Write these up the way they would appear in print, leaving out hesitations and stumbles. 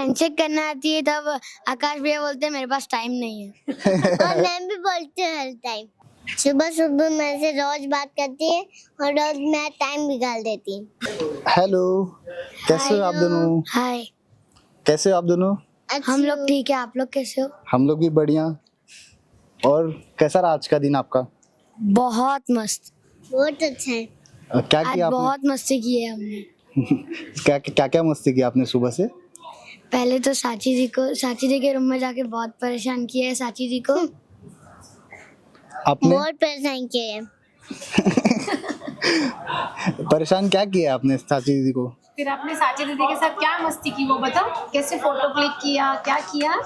Handshake करना आती है तब आकाश भैया बोलते हैं मेरे पास टाइम नहीं है। और मैम भी बोलती हूँ हर टाइम। सुबह सुबह मेरे से रोज बात करती है और रोज मैं टाइम बिगाड़ देती हूँ। हेलो, कैसे हो आप दोनों? हाय, कैसे हो आप दोनों? हम लोग ठीक है, आप लोग कैसे हो? हम लोग भी बढ़िया। और कैसा रहा आज का दिन आपका? बहुत मस्त। बहुत अच्छा है। क्या आज किया आपने? बहुत मस्ती की है हमने। क्या मस्ती की आपने सुबह से? पहले तो साची दी के रूम में जाके बहुत परेशान किया है साची दी को। आपने बहुत परेशान किए हैं। परेशान क्या किया आपने साची दीदी को? फिर आपने साची दीदी के साथ क्या मस्ती की वो बताओ, कैसे फोटो क्लिक किया, क्या किया?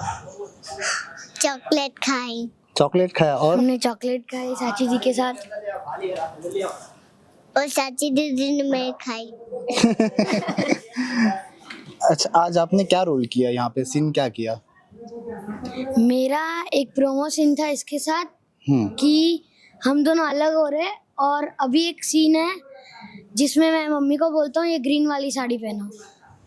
चॉकलेट खाई। चॉकलेट खाया और हमने चॉकलेट खाई साची दी के साथ। और साची दीदी ने मैं खाई। अच्छा, आज आपने क्या रोल किया यहाँ पे? सीन क्या किया? मेरा एक प्रोमो सीन था इसके साथ कि हम दोनों अलग हो रहे हैं और अभी एक सीन है जिसमें मैं मम्मी को बोलता हूँ ये ग्रीन वाली साड़ी पहनो,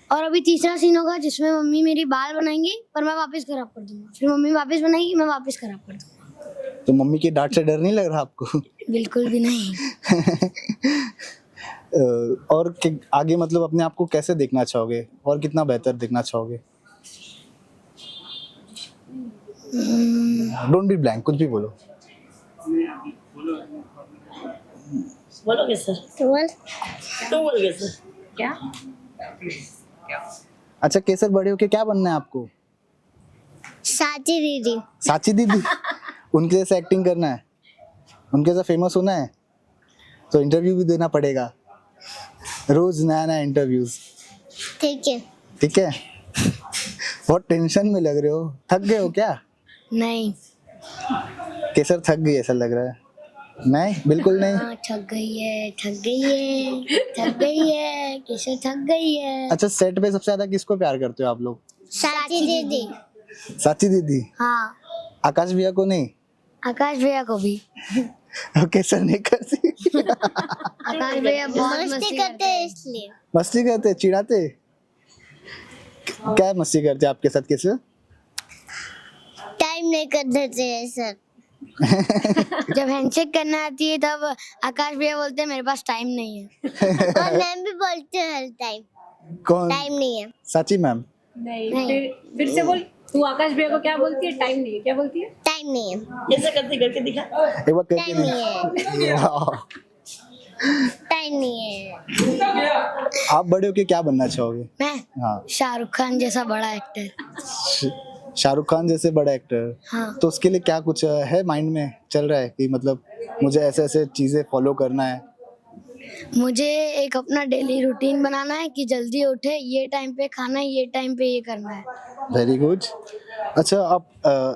और अभी तीसरा सीन होगा जिसमें मम्मी मेरी बाल बनाएंगी पर मैं वापस खराब कर दूंगा, फिर मम्मी वापस बनाएगी मैं वापस खराब कर दूंगा। तो मम्मी की डांट से डर नहीं लग रहा आपको? बिल्कुल भी नहीं। और आगे मतलब अपने आप को कैसे देखना चाहोगे और कितना बेहतर देखना चाहोगे? डोंट बी ब्लैंक, कुछ भी बोलो। बोलोगे सर? तो बोल। तुम बोलोगे सर? क्या? अच्छा, केसर बड़े होके क्या बनना है आपको? साची दीदी। साची दीदी? उनके जैसे एक्टिंग करना है, उनके जैसा फेमस होना है, तो इंटरव्यू भी देना पड़ेगा, रोज नया नया इंटरव्यूज। ठीक है। ठीक है। बहुत टेंशन में लग रहे हो, थक गए हो क्या? नहीं। केसर थक गई ऐसा लग रहा है। नहीं, बिल्कुल नहीं। हाँ, थक गई है कैसे थक गई है। अच्छा, सेट पे सबसे ज्यादा किसको प्यार करते हो आप लोग? साची दीदी। साची दीदी? हाँ, आकाश भैया को नहीं? आकाश भैया को भी। केसर नहीं करती? आकाश भैया बहुत मस्ती करते हैं इसलिए। मस्ती करते, चिढ़ाते? क्या मस्ती करते आपके साथ केसर? टाइम नहीं कर देते हैं सर। जब हैंडशेक करना आती है तब आकाश भैया बोलते हैं मेरे पास टाइम नहीं है। और मैम भी बोलती हूँ हर टाइम। कौन? टाइम नहीं है। साची मैम? नहीं। फिर से बोल, तू आकाश भैया को क्या बोलती है? टाइम नहीं है, क्या बोलती है? टाइम नहीं है। ऐसे करके दिखा। एक बार करके टाइम नहीं है। वाह। टाइम नहीं है। आप बड़े होके क्या बनना चाहोगे? मैं हाँ, शाहरुख खान जैसा बड़ा एक्टर। शाहरुख खान जैसे बड़ा एक्टर। हाँ, तो उसके लिए क्या कुछ है माइंड में चल रहा है कि मतलब मुझे ऐसे ऐसे चीजें फॉलो करना है? मुझे एक अपना डेली रूटीन बनाना है कि जल्दी उठे, ये टाइम पे खाना है, ये टाइम पे ये करना है। Very good. अच्छा, आप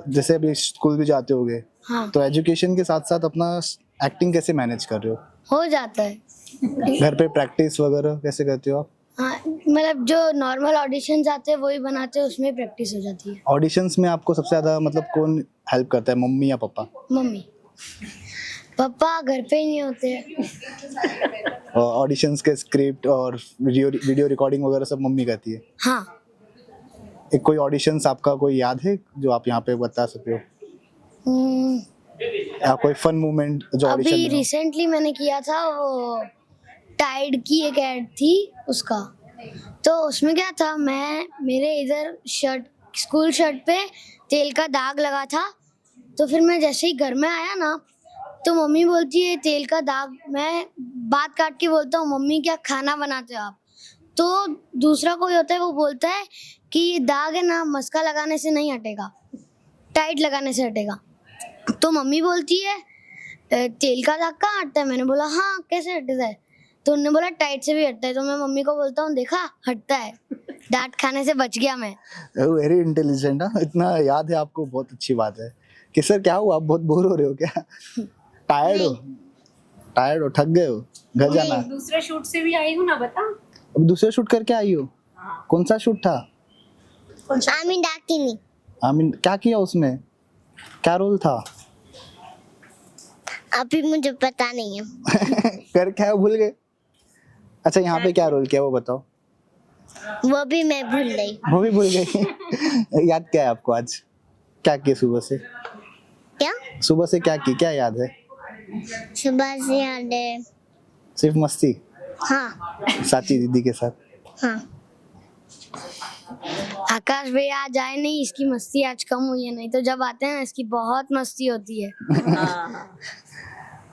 जैसे अभी स्कूल भी जाते होगे, हाँ, तो एजुकेशन के साथ साथ अपना एक्टिंग कैसे मैनेज कर रहे हो? हो जाता है। घर पे प्रैक्टिस वगैरह कैसे करते हो आप? हाँ, मतलब जो नॉर्मल ऑडिशंस आते हैं वही बनाते हैं, उसमें प्रैक्टिस हो जाती है। ऑडिशंस में आपको सबसे ज्यादा मतलब कौन हेल्प करता है, मम्मी या पापा? मम्मी। पापा घर पे ही नहीं होते। ऑडिशंस के स्क्रिप्ट और वीडियो रिकॉर्डिंग वगैरह सब मम्मी करती है? हाँ, एक कोई ऑडिशंस आपका कोई याद है जो आप यहाँ पे बता सकते हो, या कोई फन मोमेंट जो अभी ऑडिशन में हो? रिसेंटली मैंने किया था, वो टाइड की एक ऐड थी उसका। तो उसमें क्या था, मेरे इधर स्कूल शर्ट पे तेल का दाग लगा था। तो फिर मैं जैसे ही घर में आया ना, तो मम्मी बोलती है तेल का दाग। मैं बात काट के बोलता हूँ मम्मी क्या खाना बनाते हो आप? तो दूसरा कोई होता है वो बोलता है कि ये दाग है ना, मस्का लगाने से नहीं हटेगा, टाइट लगाने से हटेगा। तो मम्मी बोलती है तेल का दाग कहाँ हटता है? मैंने बोला हाँ, कैसे हटता है? तो उन्होंने बोला टाइट से भी हटता है। तो मैं मम्मी को बोलता हूँ देखा हटता है, डांट खाने से बच गया मैं। Very intelligent. इतना याद है आपको, बहुत अच्छी बात है। कि सर क्या हुआ, आप बहुत बोर हो रहे हो क्या? टायर्ड हो, थक गए हो, घर जाना है? दूसरे शूट से भी आई हूँ ना, बता। अब दूसरे शूट करके आई हो? कौन सा शूट था? आमीन डाकिनी। आमीन, क्या किया उसमें, क्या रोल था? अभी मुझे पता नहीं है। कर क्या भूल गए? अच्छा, यहाँ पे क्या रोल किया वो बताओ। वो भी मैं भूल गई। वो भी भूल गई। याद क्या है आपको आज? क्या किया सुबह से? क्या? सुबह से क्या की, क्या याद है? सुबह से याद है। सिर्फ मस्ती हाँ साची दीदी के साथ। हाँ। आकाश भैया आज आए नहीं, इसकी मस्ती आज कम हुई है, नहीं तो जब आते हैं ना इसकी बहुत मस्ती होती है। हाँ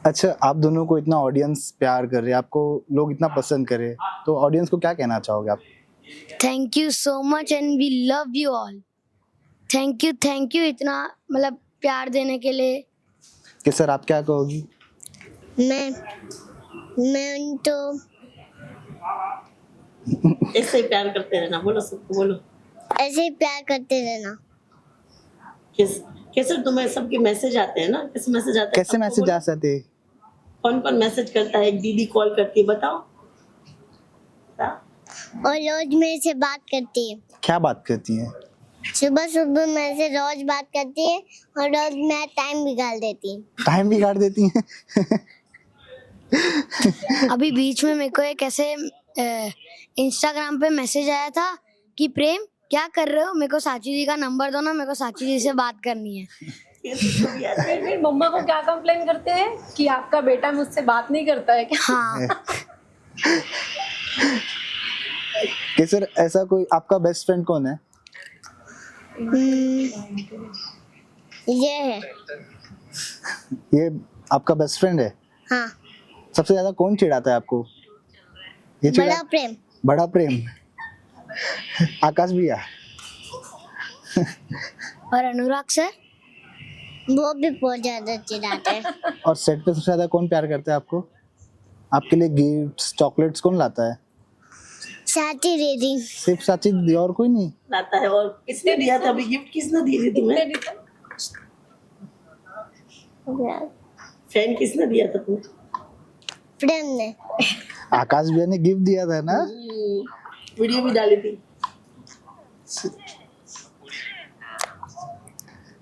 अच्छा, आप दोनों को इतना ऑडियंस प्यार कर रहे हैं, आपको लोग इतना पसंद कर रहे हैं, तो ऑडियंस को क्या कहना चाहोगे आप? Thank you so much and we love you all. Thank you इतना मतलब प्यार देने के लिए। कि सर आप क्या कहोगी? मैं तो ऐसे ही प्यार करते रहना, बोलो सबको बोलो। ऐसे ही प्यार करते रहना। कैसे तुम्हें सबके मैसेज आते हैं ना, कैसे मैसेज आते हैं? कैसे सबको मैसेज बोलो। आ सकते? कौन कौन मैसेज करता है? एक दीदी कॉल करती है, बताओ। और रोज मेरे से बात करती है। क्या बात करती हैं? सुबह सुबह मेरे से रोज बात करती है और रोज मैं टाइम बिगाड़ देती हूँ। टाइम बिगाड़ देती हैं? अभी बीच में मेरे को एक ऐसे इंस्टाग्राम पे मैसेज आया था कि प्रेम क्या कर रहे हो, मेरे को साची जी का नंबर दो ना, मेरे को साची जी से बात करनी है। फिर मम्मा को क्या कंप्लेन करते हैं कि आपका बेटा मुझसे बात नहीं करता है क्या? हाँ कि सर ऐसा कोई आपका बेस्ट फ्रेंड कौन है? ये है। ये आपका बेस्ट फ्रेंड है? हाँ। सबसे ज्यादा कौन चिढ़ाता है आपको? ये बड़ा प्रेम। बड़ा प्रेम। आकाश भैया? और अनुराग सर? वो भी बहुत ज्यादा चिढ़ाते हैं। और सेट पे सबसे ज्यादा कौन प्यार करता है आपको? आपके लिए गिफ्ट्स चॉकलेट्स कौन लाता है? साची दीदी। सिर्फ साची दीदी, और कोई नहीं? लाता है। और किसने दिया था अभी गिफ्ट? किसने दी थी तुम्हें? फैन किसने दिया था तुम्हें? प्रेम ने। आकाश भैया ने गिफ्ट दिया था ना? वीडियो भी डाली थी।